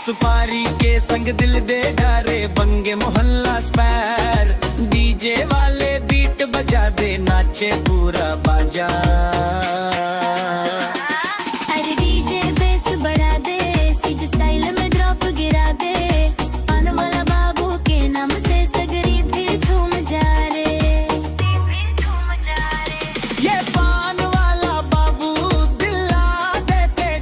सुपारी के संग दिल दे डारे बंगे मोहल्ला स्पैर। डीजे वाले बीट बजा दे नाचे पूरा बाजा। अरे डीजे बेस बढ़ा दे सीज स्टाइल में ड्रॉप गिरा दे। पान वाला बाबू के नाम से सगरी भी झूम जा रे। ये